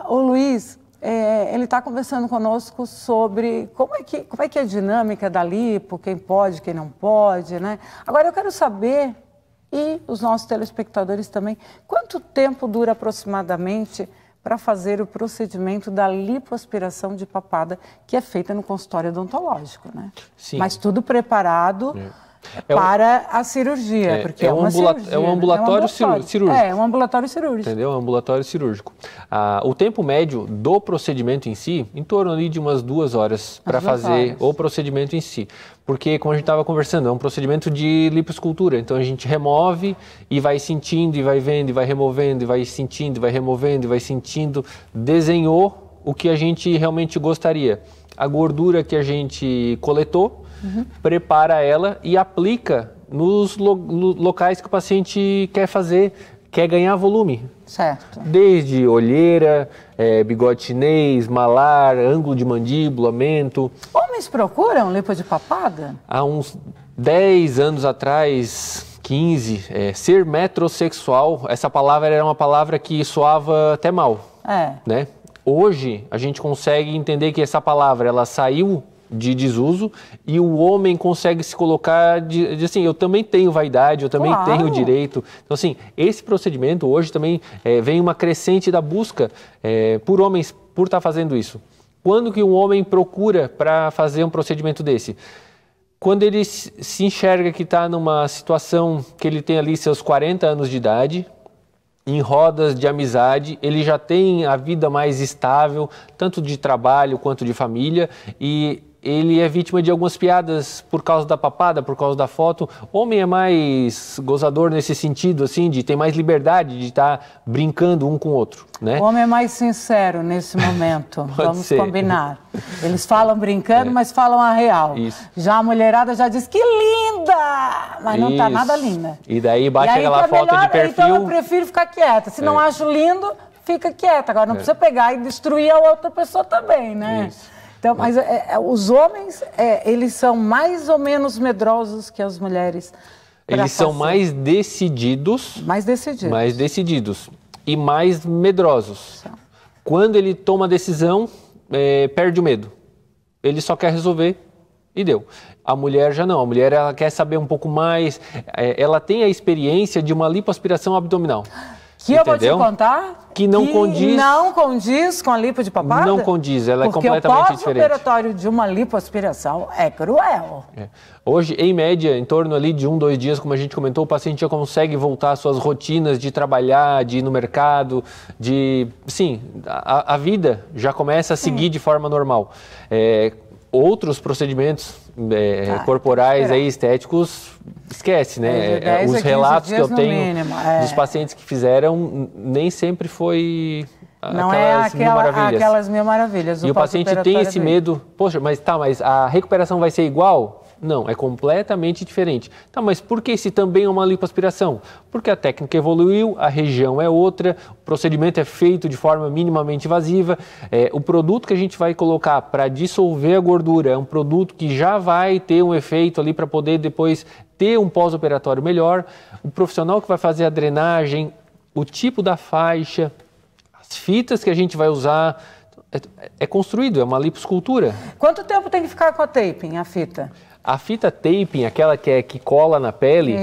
O Luiz, ele está conversando conosco sobre como é que é a dinâmica da lipo, quem pode, quem não pode, né? Agora eu quero saber, e os nossos telespectadores também, quanto tempo dura aproximadamente para fazer o procedimento da lipoaspiração de papada, que é feita no consultório odontológico, né? Sim. Mas tudo preparado para a cirurgia, porque é uma cirurgia. É um ambulatório cirúrgico. É um ambulatório cirúrgico. Entendeu? É um ambulatório cirúrgico. O tempo médio do procedimento em si, em torno ali de umas 2 horas para fazer o procedimento em si. Porque, como a gente estava conversando, é um procedimento de lipoescultura. Então, a gente remove e vai sentindo, e vai vendo, e vai removendo, e vai sentindo, e vai removendo, e vai sentindo. Desenhou o que a gente realmente gostaria. A gordura que a gente coletou, prepara ela e aplica nos locais que o paciente quer ganhar volume. Certo. Desde olheira, bigode chinês, malar, ângulo de mandíbula, mento. Homens procuram lipo de papada? Há uns 10 anos atrás, 15, ser metrosexual, essa palavra era uma palavra que soava até mal. Né? Hoje, a gente consegue entender que essa palavra ela saiu de desuso e o homem consegue se colocar de assim, eu também tenho vaidade, eu também tenho direito. Então, assim, esse procedimento hoje também vem uma crescente da busca por homens por estar fazendo isso. Quando que um homem procura para fazer um procedimento desse? Quando ele se enxerga que está numa situação que ele tem ali seus 40 anos de idade, em rodas de amizade, ele já tem a vida mais estável, tanto de trabalho quanto de família, e ele é vítima de algumas piadas por causa da papada, por causa da foto. Homem é mais gozador nesse sentido, assim, de ter mais liberdade de estar brincando um com o outro, né? O homem é mais sincero nesse momento, vamos combinar. Eles falam brincando, mas falam a real. Isso. Já a mulherada já diz, que linda! Mas não tá nada linda. E daí bate aquela foto de perfil. Então eu prefiro ficar quieta. Se não acho lindo, fica quieta. Agora não precisa pegar e destruir a outra pessoa também, né? Isso. Então, mas os homens, eles são mais ou menos medrosos que as mulheres. Eles são mais decididos. Mais decididos. Mais decididos. E mais medrosos. Quando ele toma a decisão, perde o medo. Ele só quer resolver e deu. A mulher já não. A mulher ela quer saber um pouco mais. Ela tem a experiência de uma lipoaspiração abdominal. Que eu vou te contar que não condiz com a lipo de papada? Não condiz, ela é completamente diferente. Porque o pós-operatório de uma lipoaspiração é cruel. Hoje, em média, em torno ali de 1, 2 dias, como a gente comentou, o paciente já consegue voltar às suas rotinas de trabalhar, de ir no mercado, a vida já começa a seguir de forma normal. Outros procedimentos corporais aí, estéticos, esquece, né? Os relatos que eu tenho dos pacientes que fizeram, nem sempre foi aquelas mil maravilhas. E o paciente tem esse medo, poxa, mas a recuperação vai ser igual? Não, é completamente diferente. Tá, mas por que se também é uma lipoaspiração? Porque a técnica evoluiu, a região é outra, o procedimento é feito de forma minimamente invasiva, o produto que a gente vai colocar para dissolver a gordura é um produto que já vai ter um efeito ali para poder depois ter um pós-operatório melhor. O profissional que vai fazer a drenagem, o tipo da faixa, as fitas que a gente vai usar, é construído, é uma lipoescultura. Quanto tempo tem que ficar com a taping, a fita? A fita taping, aquela que cola na pele,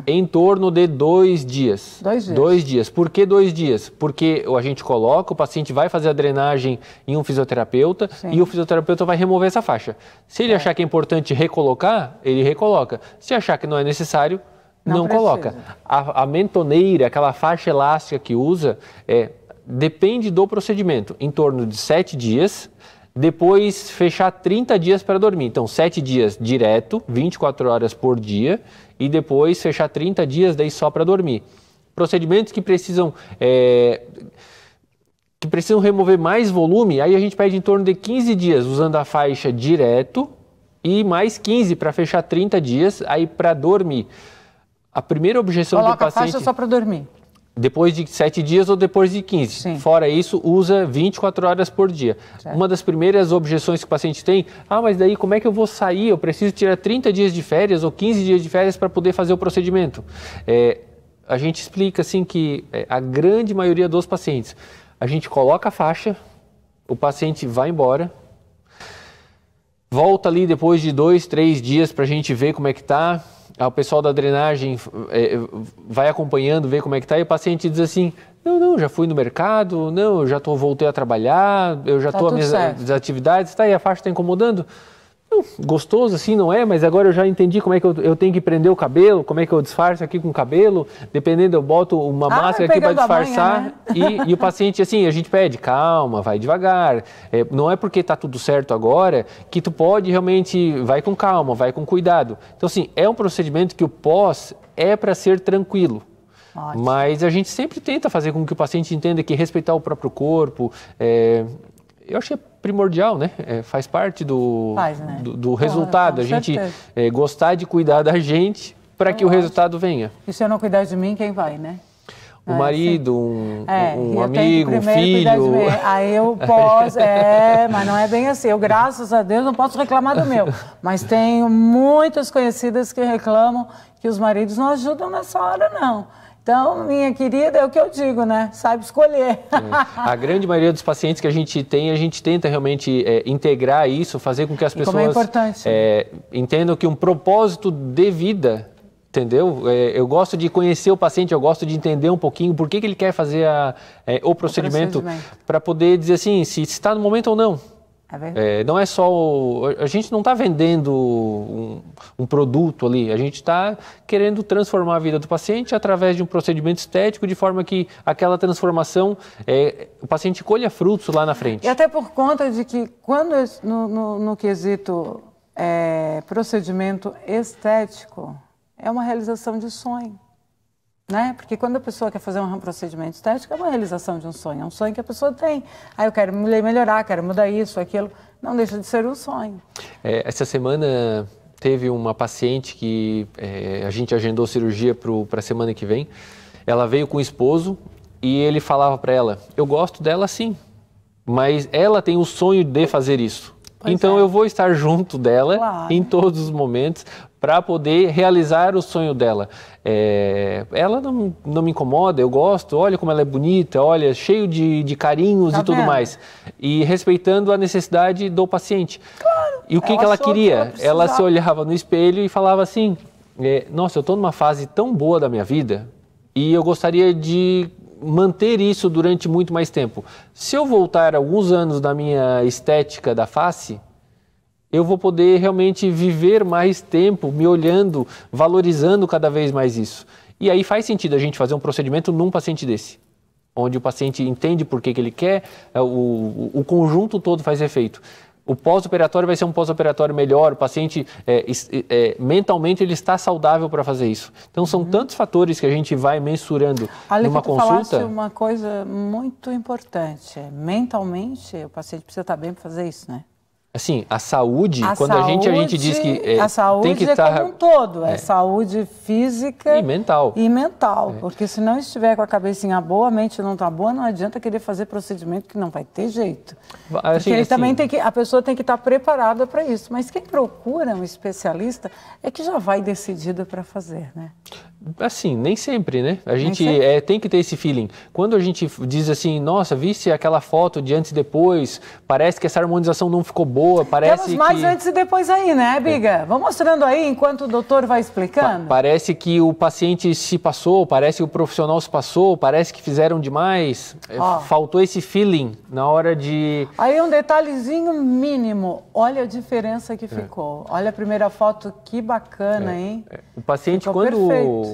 em torno de 2 dias. 2 dias. 2 dias. Por que 2 dias? Porque a gente coloca, o paciente vai fazer a drenagem em um fisioterapeuta e o fisioterapeuta vai remover essa faixa. Se ele achar que é importante recolocar, ele recoloca. Se achar que não é necessário, não coloca. A mentoneira, aquela faixa elástica que usa, depende do procedimento, em torno de 7 dias. Depois fechar 30 dias para dormir. Então, 7 dias direto, 24 horas por dia, e depois fechar 30 dias daí só para dormir. Procedimentos que precisam remover mais volume, aí a gente pede em torno de 15 dias usando a faixa direto e mais 15 para fechar 30 dias aí para dormir. A primeira objeção do paciente... Coloca a faixa só para dormir. Depois de 7 dias ou depois de 15. Sim. Fora isso, usa 24 horas por dia. Certo. Uma das primeiras objeções que o paciente tem, mas daí como é que eu vou sair? Eu preciso tirar 30 dias de férias ou 15 dias de férias para poder fazer o procedimento. A gente explica assim que a grande maioria dos pacientes, a gente coloca a faixa, o paciente vai embora, volta ali depois de 2, 3 dias para a gente ver como é que está. O pessoal da drenagem vai acompanhando, vê como é que está, e o paciente diz assim, não, já fui no mercado, não, eu já voltei a trabalhar, eu já estou às minhas atividades, tá, e a faixa está incomodando? Não, gostoso assim, não é, mas agora eu já entendi como é que eu tenho que prender o cabelo, como é que eu disfarço aqui com o cabelo, dependendo eu boto uma máscara aqui para disfarçar, manhã, né? e o paciente assim, a gente pede, calma, vai devagar, não é porque está tudo certo agora que tu pode realmente, vai com calma, vai com cuidado. Então assim, é um procedimento que o pós é para ser tranquilo. Ótimo. Mas a gente sempre tenta fazer com que o paciente entenda que respeitar o próprio corpo, eu acho que é primordial, né? Faz parte do resultado. A gente gostar de cuidar da gente para que o resultado venha. E se eu não cuidar de mim, quem vai, né? O marido, um amigo, um filho. Aí eu posso, mas não é bem assim. Eu, graças a Deus, não posso reclamar do meu. Mas tenho muitas conhecidas que reclamam que os maridos não ajudam nessa hora, não. Então, minha querida, é o que eu digo, né? Sabe escolher. A grande maioria dos pacientes que a gente tenta realmente integrar isso, fazer com que as pessoas entendam que um propósito de vida, entendeu? Eu gosto de conhecer o paciente, eu gosto de entender um pouquinho por que ele quer fazer o procedimento, para poder dizer assim, se está no momento ou não. Não é só... A gente não está vendendo um produto ali, a gente está querendo transformar a vida do paciente através de um procedimento estético, de forma que aquela transformação, o paciente colha frutos lá na frente. E até por conta de que quando no quesito procedimento estético, é uma realização de sonho. Né? Porque quando a pessoa quer fazer um procedimento estético, é uma realização de um sonho. É um sonho que a pessoa tem. Eu quero melhorar, quero mudar isso, aquilo. Não deixa de ser um sonho. Essa semana teve uma paciente que a gente agendou cirurgia para a semana que vem. Ela veio com o esposo e ele falava para ela, eu gosto dela sim, mas ela tem o sonho de fazer isso. Então eu vou estar junto dela em todos os momentos para poder realizar o sonho dela. Ela não me incomoda, eu gosto, olha como ela é bonita, olha, cheio de carinhos e tudo mais. E respeitando a necessidade do paciente. Claro, e o que ela queria? Ela se olhava no espelho e falava assim, nossa, eu estou numa fase tão boa da minha vida e eu gostaria de manter isso durante muito mais tempo. Se eu voltar alguns anos na minha estética da face, eu vou poder realmente viver mais tempo me olhando, valorizando cada vez mais isso. E aí faz sentido a gente fazer um procedimento num paciente desse, onde o paciente entende por que ele quer, o conjunto todo faz efeito. O pós-operatório vai ser um pós-operatório melhor, o paciente mentalmente ele está saudável para fazer isso. Então são tantos fatores que a gente vai mensurando numa consulta. Falaste uma coisa muito importante, mentalmente o paciente precisa estar bem para fazer isso, né? Assim, a saúde, a gente diz que a saúde tem que estar como um todo, saúde física e mental. Porque se não estiver com a cabecinha boa, a mente não está boa, não adianta querer fazer procedimento que não vai ter jeito. Porque ele também a pessoa tem que estar preparada para isso. Mas quem procura um especialista é que já vai decidida para fazer, né? Assim, nem sempre, né? A gente tem que ter esse feeling. Quando a gente diz assim, nossa, viste aquela foto de antes e depois, parece que essa harmonização não ficou boa, parece Temos mais antes e depois aí, né, Biga? Vamos mostrando aí enquanto o doutor vai explicando. Parece que o paciente se passou, parece que o profissional se passou, parece que fizeram demais. Faltou esse feeling na hora de... Aí um detalhezinho mínimo, olha a diferença que ficou. Olha a primeira foto, que bacana, hein? O paciente, ficou quando... Perfeito.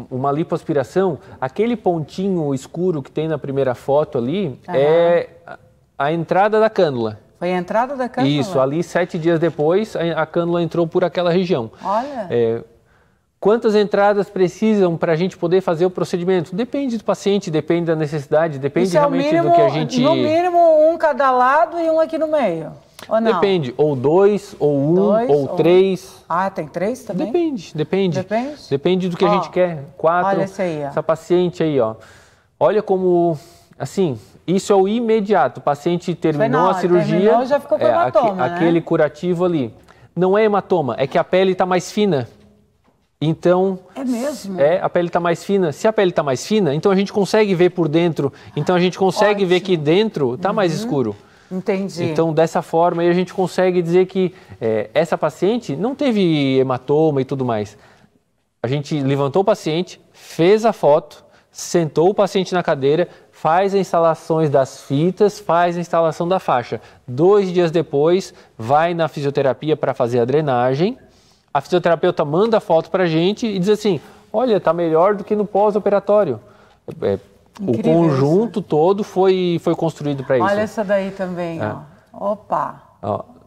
Uma lipoaspiração, aquele pontinho escuro que tem na primeira foto ali é a entrada da cânula. Foi a entrada da cânula? Isso, ali 7 dias depois a cânula entrou por aquela região. Olha! Quantas entradas precisam para a gente poder fazer o procedimento? Depende do paciente, depende da necessidade, depende realmente do que a gente... No mínimo um cada lado e um aqui no meio. Ou não? Depende, ou 2, ou 1, ou 3. Tem 3 também? Depende. Depende do que a gente quer. 4. Olha esse aí, essa paciente aí, ó. Olha como, assim, isso é o imediato. O paciente terminou a cirurgia, já ficou com hematoma, aquele curativo ali. Não é hematoma, é que a pele está mais fina. Então, é mesmo? A pele está mais fina. Se a pele está mais fina, então a gente consegue ver por dentro. Então a gente consegue ver que dentro está mais escuro. Entendi. Então, dessa forma, aí a gente consegue dizer que essa paciente não teve hematoma e tudo mais. A gente levantou o paciente, fez a foto, sentou o paciente na cadeira, faz a instalações das fitas, faz a instalação da faixa. 2 dias depois, vai na fisioterapia para fazer a drenagem. A fisioterapeuta manda a foto para a gente e diz assim, olha, está melhor do que no pós-operatório. O conjunto todo foi construído para isso. Olha essa daí também, ó. Opa,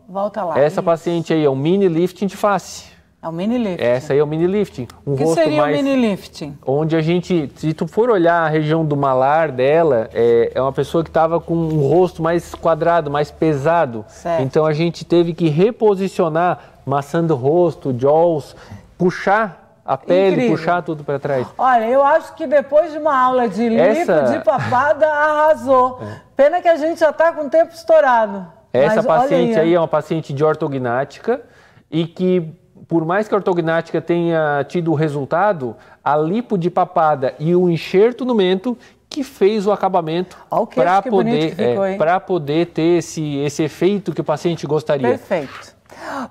volta lá. Essa paciente aí é um mini lifting de face. É o mini lifting. Essa aí é o mini lifting. O que seria o mini lifting? Onde a gente, se tu for olhar a região do malar dela, é uma pessoa que estava com um rosto mais quadrado, mais pesado. Certo. Então a gente teve que reposicionar, maçã do rosto, jaws, puxar a pele, incrível, puxar tudo para trás. Olha, eu acho que depois de uma aula de lipo de papada, arrasou. Pena que a gente já está com o tempo estourado. Essa paciente aí é uma paciente de ortognática e que, por mais que a ortognática tenha tido o resultado, a lipo de papada e o enxerto no mento que fez o acabamento para poder ter esse efeito que o paciente gostaria. Perfeito.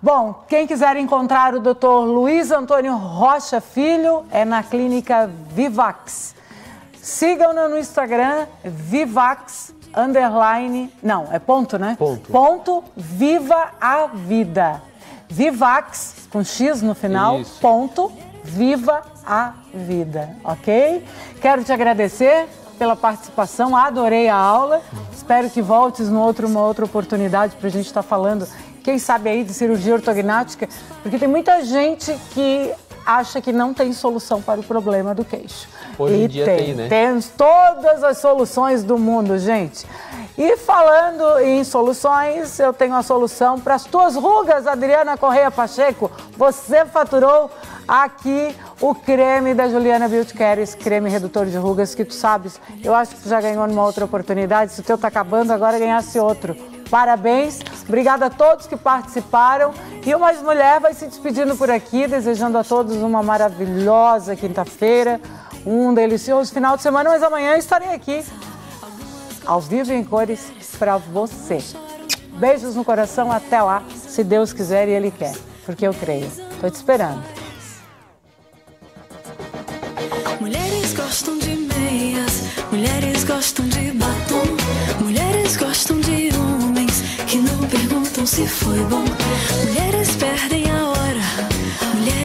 Bom, quem quiser encontrar o Dr. Luiz Antônio Rocha Filho é na clínica Vivax. Sigam-no no Instagram, Vivax, ponto, né? Ponto Viva a Vida. Vivax, com X no final, isso. Ponto Viva a Vida, ok? Quero te agradecer pela participação, adorei a aula. Espero que voltes numa outra oportunidade para a gente estar falando, quem sabe aí, de cirurgia ortognática, porque tem muita gente que acha que não tem solução para o problema do queixo. Hoje em dia tem, né? Temos todas as soluções do mundo, gente. E falando em soluções, eu tenho a solução para as tuas rugas, Adriana Correia Pacheco. Você faturou aqui o creme da Juliana Beauty Care, esse creme redutor de rugas que tu sabes, eu acho que tu já ganhou numa outra oportunidade, se o teu tá acabando, agora ganhasse outro. Parabéns, obrigada a todos que participaram. E o Mais Mulher vai se despedindo por aqui, desejando a todos uma maravilhosa quinta-feira, um delicioso final de semana, mas amanhã estarei aqui, ao vivo e em cores, para você. Beijos no coração, até lá, se Deus quiser e Ele quer, porque eu creio. Tô te esperando. Mulheres gostam de meias, mulheres gostam de batom, mulheres gostam de homens que não perguntam se foi bom. Mulheres